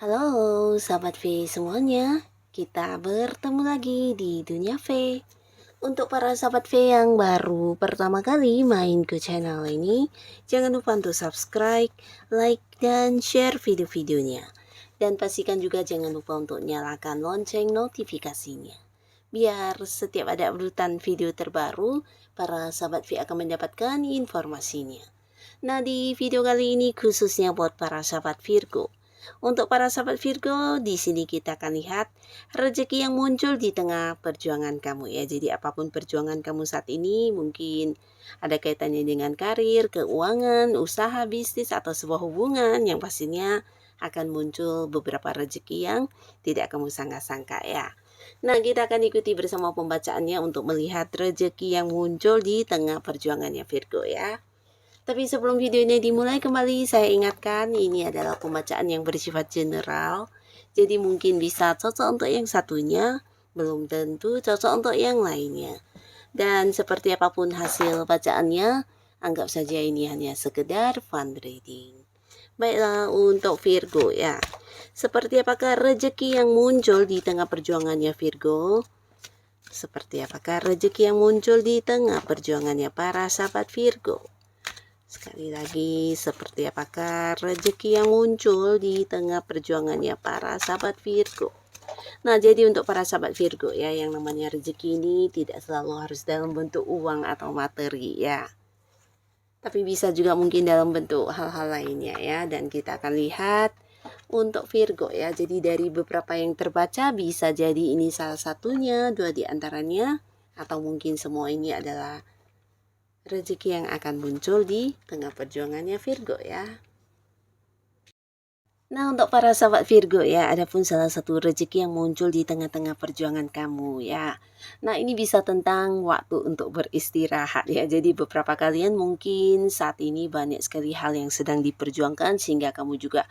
Halo, sahabat V semuanya. Kita bertemu lagi di Dunia V. Untuk para sahabat V yang baru pertama kali main ke channel ini, jangan lupa untuk subscribe, like, dan share video-videonya. Dan pastikan juga jangan lupa untuk nyalakan lonceng notifikasinya. Biar setiap ada updatean video terbaru, para sahabat V akan mendapatkan informasinya. Nah, di video kali ini khususnya buat para sahabat Virgo. Untuk para sahabat Virgo, di sini kita akan lihat rezeki yang muncul di tengah perjuangan kamu ya. Jadi apapun perjuangan kamu saat ini, mungkin ada kaitannya dengan karir, keuangan, usaha, bisnis, atau sebuah hubungan yang pastinya akan muncul beberapa rezeki yang tidak kamu sangka-sangka ya. Nah, kita akan ikuti bersama pembacaannya untuk melihat rezeki yang muncul di tengah perjuangannya Virgo ya. Tapi sebelum video ini dimulai kembali, saya ingatkan ini adalah pembacaan yang bersifat general. Jadi mungkin bisa cocok untuk yang satunya, belum tentu cocok untuk yang lainnya. Dan seperti apapun hasil bacaannya, anggap saja ini hanya sekedar fun reading. Baiklah untuk Virgo ya. Seperti apakah rezeki yang muncul di tengah perjuangannya Virgo? Seperti apakah rezeki yang muncul di tengah perjuangannya para sahabat Virgo? Sekali lagi, seperti apakah rezeki yang muncul di tengah perjuangannya para sahabat Virgo? Nah, jadi untuk para sahabat Virgo ya, yang namanya rezeki ini tidak selalu harus dalam bentuk uang atau materi ya. Tapi bisa juga mungkin dalam bentuk hal-hal lainnya ya. Dan kita akan lihat untuk Virgo ya. Jadi dari beberapa yang terbaca bisa jadi ini salah satunya, dua di antaranya, atau mungkin semua ini adalah rezeki yang akan muncul di tengah perjuangannya Virgo ya. Nah, untuk para sahabat Virgo ya, ada pun salah satu rezeki yang muncul di tengah-tengah perjuangan kamu ya. Nah, ini bisa tentang waktu untuk beristirahat ya. Jadi beberapa kalian mungkin saat ini banyak sekali hal yang sedang diperjuangkan sehingga kamu juga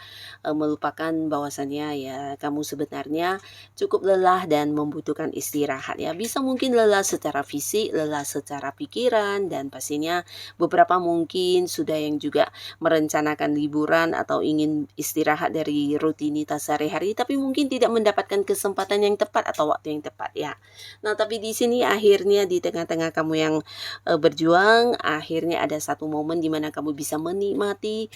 melupakan bahwasannya ya kamu sebenarnya cukup lelah dan membutuhkan istirahat ya. Bisa mungkin lelah secara fisik, lelah secara pikiran, dan pastinya beberapa mungkin sudah yang juga merencanakan liburan atau ingin istirahat dari rutinitas sehari-hari, tapi mungkin tidak mendapatkan kesempatan yang tepat atau waktu yang tepat ya. Nah, tapi di sini akhirnya di tengah-tengah kamu yang berjuang, akhirnya ada satu momen di mana kamu bisa menikmati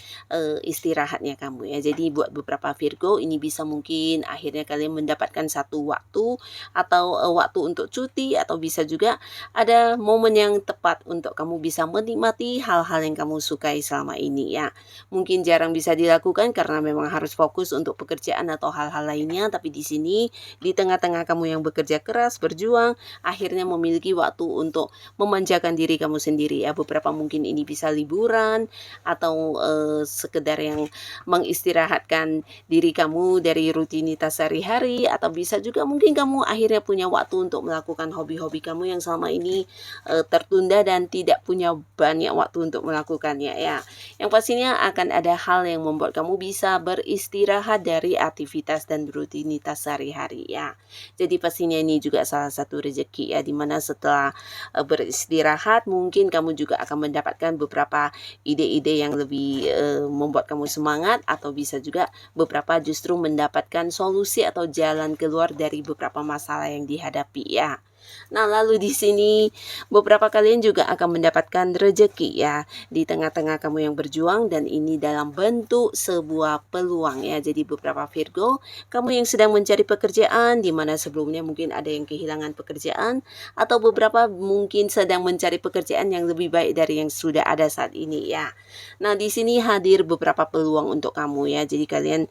istirahatnya kamu ya. Jadi buat beberapa Virgo ini bisa mungkin akhirnya kalian mendapatkan satu waktu atau waktu untuk cuti, atau bisa juga ada momen yang tepat untuk kamu bisa menikmati hal-hal yang kamu sukai selama ini ya. Mungkin jarang bisa dilakukan karena memang harus fokus untuk pekerjaan atau hal-hal lainnya, tapi di sini di tengah-tengah kamu yang bekerja keras, berjuang, akhirnya memiliki waktu untuk memanjakan diri kamu sendiri ya. Beberapa mungkin ini bisa liburan atau sekedar yang mengistirahatkan diri kamu dari rutinitas sehari-hari, atau bisa juga mungkin kamu akhirnya punya waktu untuk melakukan hobi-hobi kamu yang selama ini tertunda dan tidak punya banyak waktu untuk melakukannya ya. Yang pastinya akan ada hal yang membuat kamu bisa beristirahat dari aktivitas dan rutinitas sehari-hari ya. Jadi pastinya ini juga salah satu rezeki ya, dimana setelah beristirahat mungkin kamu juga akan mendapatkan beberapa ide-ide yang lebih membuat kamu semangat, atau bisa juga beberapa justru mendapatkan solusi atau jalan keluar dari beberapa masalah yang dihadapi ya. Nah, lalu di sini beberapa kalian juga akan mendapatkan rezeki ya di tengah-tengah kamu yang berjuang, dan ini dalam bentuk sebuah peluang ya. Jadi beberapa Virgo, kamu yang sedang mencari pekerjaan di mana sebelumnya mungkin ada yang kehilangan pekerjaan, atau beberapa mungkin sedang mencari pekerjaan yang lebih baik dari yang sudah ada saat ini ya. Nah, di sini hadir beberapa peluang untuk kamu ya. Jadi kalian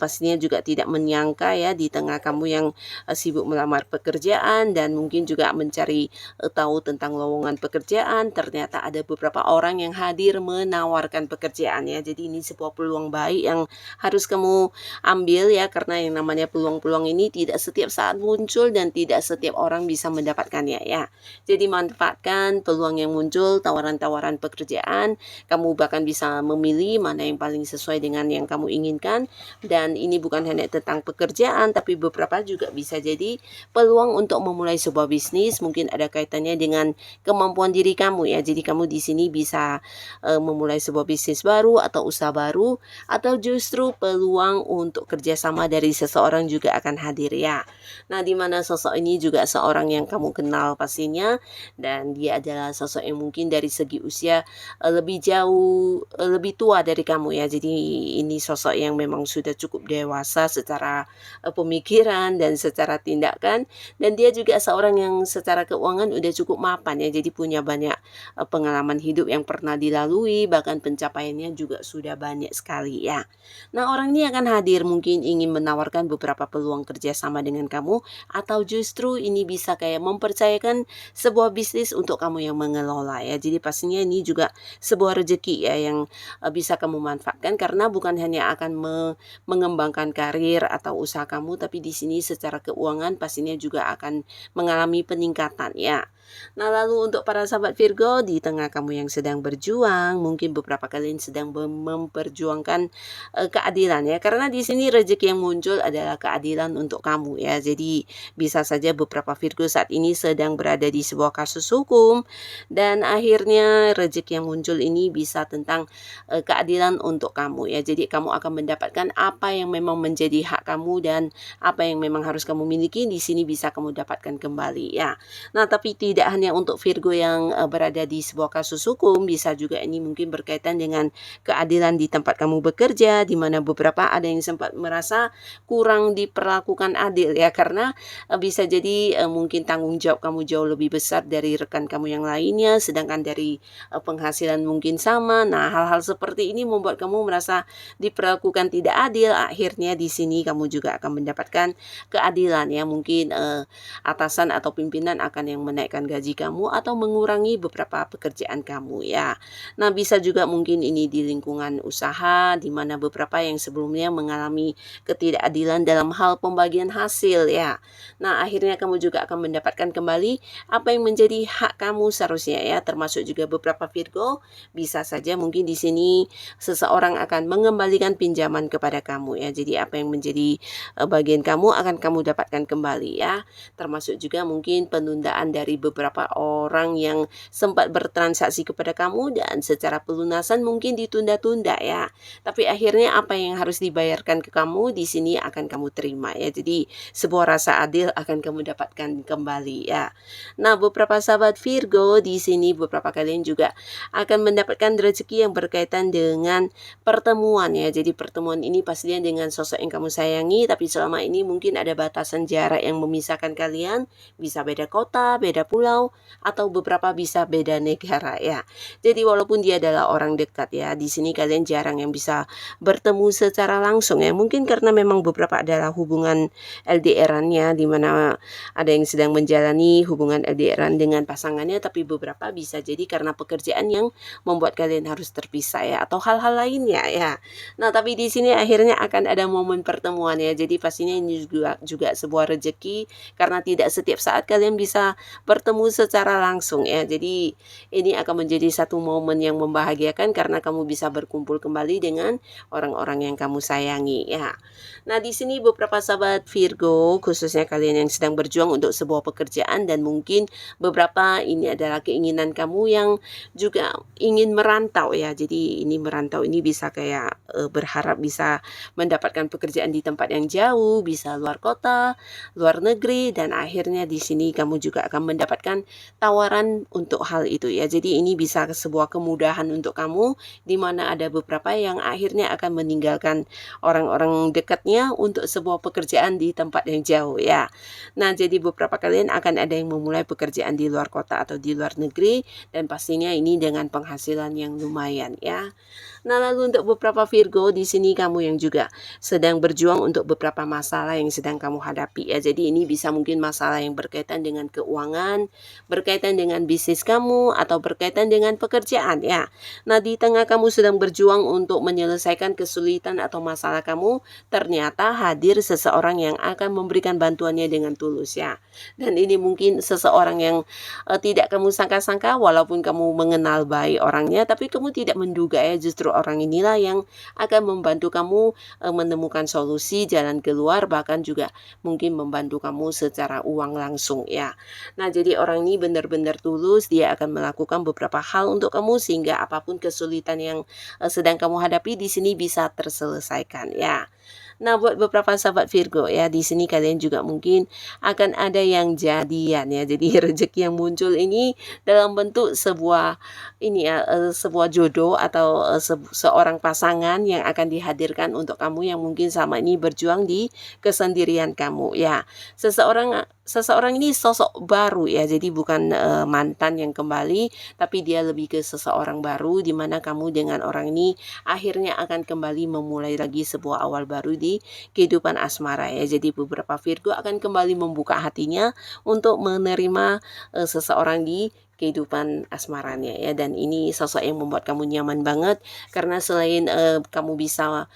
pastinya juga tidak menyangka ya, di tengah kamu yang sibuk melamar pekerjaan dan mungkin mungkin juga mencari tahu tentang lowongan pekerjaan, ternyata ada beberapa orang yang hadir menawarkan pekerjaan ya. Jadi ini sebuah peluang baik yang harus kamu ambil ya, karena yang namanya peluang-peluang ini tidak setiap saat muncul dan tidak setiap orang bisa mendapatkannya ya. Jadi manfaatkan peluang yang muncul, tawaran-tawaran pekerjaan, kamu bahkan bisa memilih mana yang paling sesuai dengan yang kamu inginkan. Dan ini bukan hanya tentang pekerjaan, tapi beberapa juga bisa jadi peluang untuk memulai sebuah bisnis, mungkin ada kaitannya dengan kemampuan diri kamu ya. Jadi kamu di sini bisa memulai sebuah bisnis baru atau usaha baru, atau justru peluang untuk kerjasama dari seseorang juga akan hadir ya. Nah, di mana sosok ini juga seorang yang kamu kenal pastinya, dan dia adalah sosok yang mungkin dari segi usia lebih jauh, lebih tua dari kamu ya. Jadi ini sosok yang memang sudah cukup dewasa secara pemikiran dan secara tindakan, dan dia juga seorang yang secara keuangan udah cukup mapan ya. Jadi punya banyak pengalaman hidup yang pernah dilalui, bahkan pencapaiannya juga sudah banyak sekali ya. Nah, orang ini akan hadir mungkin ingin menawarkan beberapa peluang kerjasama dengan kamu, atau justru ini bisa kayak mempercayakan sebuah bisnis untuk kamu yang mengelola ya. Jadi pastinya ini juga sebuah rezeki ya yang bisa kamu manfaatkan, karena bukan hanya akan mengembangkan karir atau usaha kamu, tapi di sini secara keuangan pastinya juga akan mengalami peningkatan ya. Nah, lalu untuk para sahabat Virgo, di tengah kamu yang sedang berjuang, mungkin beberapa kalian sedang memperjuangkan keadilan ya, karena di sini rezeki yang muncul adalah keadilan untuk kamu ya. Jadi bisa saja beberapa Virgo saat ini sedang berada di sebuah kasus hukum, dan akhirnya rezeki yang muncul ini bisa tentang keadilan untuk kamu ya. Jadi kamu akan mendapatkan apa yang memang menjadi hak kamu, dan apa yang memang harus kamu miliki di sini bisa kamu dapatkan kembali ya. Nah, tapi tidak hanya untuk Virgo yang berada di sebuah kasus hukum, bisa juga ini mungkin berkaitan dengan keadilan di tempat kamu bekerja, di mana beberapa ada yang sempat merasa kurang diperlakukan adil ya, karena bisa jadi mungkin tanggung jawab kamu jauh lebih besar dari rekan kamu yang lainnya, sedangkan dari penghasilan mungkin sama. Nah, hal-hal seperti ini membuat kamu merasa diperlakukan tidak adil. Akhirnya di sini kamu juga akan mendapatkan keadilan ya, mungkin atasan atau pimpinan akan yang menaikkan gaji kamu atau mengurangi beberapa pekerjaan kamu ya. Nah, bisa juga mungkin ini di lingkungan usaha, di mana beberapa yang sebelumnya mengalami ketidakadilan dalam hal pembagian hasil ya. Nah, akhirnya kamu juga akan mendapatkan kembali apa yang menjadi hak kamu seharusnya ya, termasuk juga beberapa Virgo bisa saja mungkin di sini seseorang akan mengembalikan pinjaman kepada kamu ya. Jadi apa yang menjadi bagian kamu akan kamu dapatkan kembali ya. Termasuk juga mungkin penundaan dari beberapa orang yang sempat bertransaksi kepada kamu, dan secara pelunasan mungkin ditunda-tunda ya. Tapi akhirnya apa yang harus dibayarkan ke kamu di sini akan kamu terima ya. Jadi sebuah rasa adil akan kamu dapatkan kembali ya. Nah, beberapa sahabat Virgo di sini beberapa kalian juga akan mendapatkan rezeki yang berkaitan dengan pertemuan ya. Jadi pertemuan ini pastinya dengan sosok yang kamu sayangi, tapi selama ini mungkin ada batasan jarak yang memisahkan kalian, bisa beda kota, beda pulau, atau beberapa bisa beda negara ya. Jadi walaupun dia adalah orang dekat ya, di sini kalian jarang yang bisa bertemu secara langsung ya. Mungkin karena memang beberapa adalah hubungan LDR-annya, di mana ada yang sedang menjalani hubungan LDR-an dengan pasangannya, tapi beberapa bisa jadi karena pekerjaan yang membuat kalian harus terpisah ya, atau hal-hal lainnya ya. Nah, tapi di sini akhirnya akan ada momen pertemuan ya. Jadi pastinya ini juga sebuah rezeki, karena tidak setiap saat kalian bisa bertemu secara langsung ya. Jadi ini akan menjadi satu momen yang membahagiakan, karena kamu bisa berkumpul kembali dengan orang-orang yang kamu sayangi ya. Nah, di sini beberapa sahabat Virgo, khususnya kalian yang sedang berjuang untuk sebuah pekerjaan, dan mungkin beberapa ini adalah keinginan kamu yang juga ingin merantau ya. Jadi ini merantau ini bisa kayak berharap bisa mendapatkan pekerjaan di tempat yang jauh, bisa luar kota, luar negeri, dan akhirnya di sini kamu juga akan mendapatkan tawaran untuk hal itu ya. Jadi ini bisa sebuah kemudahan untuk kamu, di mana ada beberapa yang akhirnya akan meninggalkan orang-orang dekatnya untuk sebuah pekerjaan di tempat yang jauh ya. Nah, jadi beberapa kalian akan ada yang memulai pekerjaan di luar kota atau di luar negeri, dan pastinya ini dengan penghasilan yang lumayan ya. Nah, lalu untuk beberapa Virgo, di sini kamu yang juga sedang berjuang untuk beberapa masalah yang sedang kamu hadapi ya. Jadi ini bisa mungkin masalah yang berkaitan dengan keuangan, berkaitan dengan bisnis kamu, atau berkaitan dengan pekerjaan ya. Nah, di tengah kamu sedang berjuang untuk menyelesaikan kesulitan atau masalah kamu, ternyata hadir seseorang yang akan memberikan bantuannya dengan tulus ya. Dan ini mungkin seseorang yang tidak kamu sangka-sangka, walaupun kamu mengenal baik orangnya, tapi kamu tidak menduga ya justru orang inilah yang akan membantu kamu menemukan solusi, jalan keluar, bahkan juga mungkin membantu kamu secara uang langsung ya. Nah, jadi orang ini benar-benar tulus, dia akan melakukan beberapa hal untuk kamu sehingga apapun kesulitan yang sedang kamu hadapi di sini bisa terselesaikan ya. Nah, buat beberapa sahabat Virgo ya, di sini kalian juga mungkin akan ada yang jadian ya. Jadi rezeki yang muncul ini dalam bentuk sebuah ini ya, sebuah jodoh atau seorang pasangan yang akan dihadirkan untuk kamu yang mungkin sama ini berjuang di kesendirian kamu ya. Seseorang seseorang ini sosok baru ya. Jadi bukan mantan yang kembali, tapi dia lebih ke seseorang baru di mana kamu dengan orang ini akhirnya akan kembali memulai lagi sebuah awal baru di kehidupan asmara ya. Jadi beberapa Virgo akan kembali membuka hatinya untuk menerima seseorang di kehidupan asmaranya ya, dan ini sosok yang membuat kamu nyaman banget karena selain kamu bisa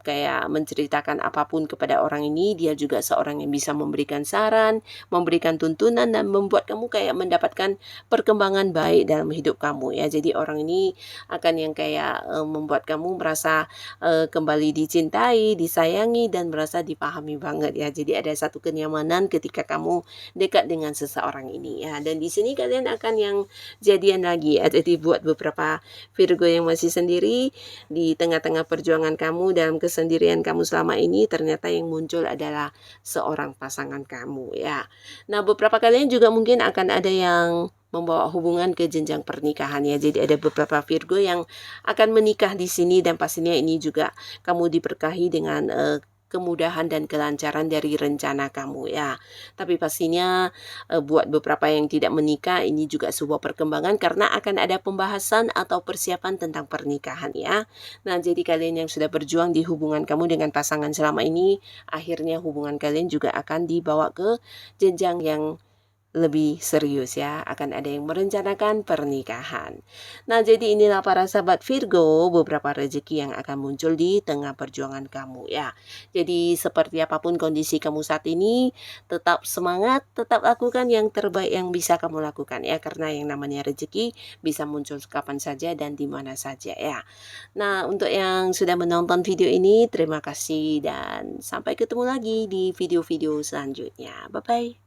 kayak menceritakan apapun kepada orang ini, dia juga seorang yang bisa memberikan saran, memberikan tuntunan, dan membuat kamu kayak mendapatkan perkembangan baik dalam hidup kamu ya. Jadi orang ini akan yang kayak membuat kamu merasa kembali dicintai, disayangi, dan merasa dipahami banget ya. Jadi ada satu kenyamanan ketika kamu dekat dengan seseorang ini ya. Dan di sini kalian akan yang jadian lagi ya. Jadi buat beberapa Virgo yang masih sendiri di tengah-tengah perjuangan kamu dalam kesendirian kamu selama ini, ternyata yang muncul adalah seorang pasangan kamu ya. Nah, beberapa kalian juga mungkin akan ada yang membawa hubungan ke jenjang pernikahan ya. Jadi ada beberapa Virgo yang akan menikah di sini, dan pastinya ini juga kamu diberkahi dengan kemudahan dan kelancaran dari rencana kamu ya. Tapi pastinya buat beberapa yang tidak menikah, ini juga sebuah perkembangan karena akan ada pembahasan atau persiapan tentang pernikahan ya. Nah, jadi kalian yang sudah berjuang di hubungan kamu dengan pasangan selama ini, akhirnya hubungan kalian juga akan dibawa ke jenjang yang lebih serius ya, akan ada yang merencanakan pernikahan. Nah, jadi inilah para sahabat Virgo, beberapa rezeki yang akan muncul di tengah perjuangan kamu ya. Jadi seperti apapun kondisi kamu saat ini, tetap semangat, tetap lakukan yang terbaik yang bisa kamu lakukan ya, karena yang namanya rezeki bisa muncul kapan saja dan di mana saja ya. Nah, untuk yang sudah menonton video ini, terima kasih dan sampai ketemu lagi di video-video selanjutnya. Bye-bye.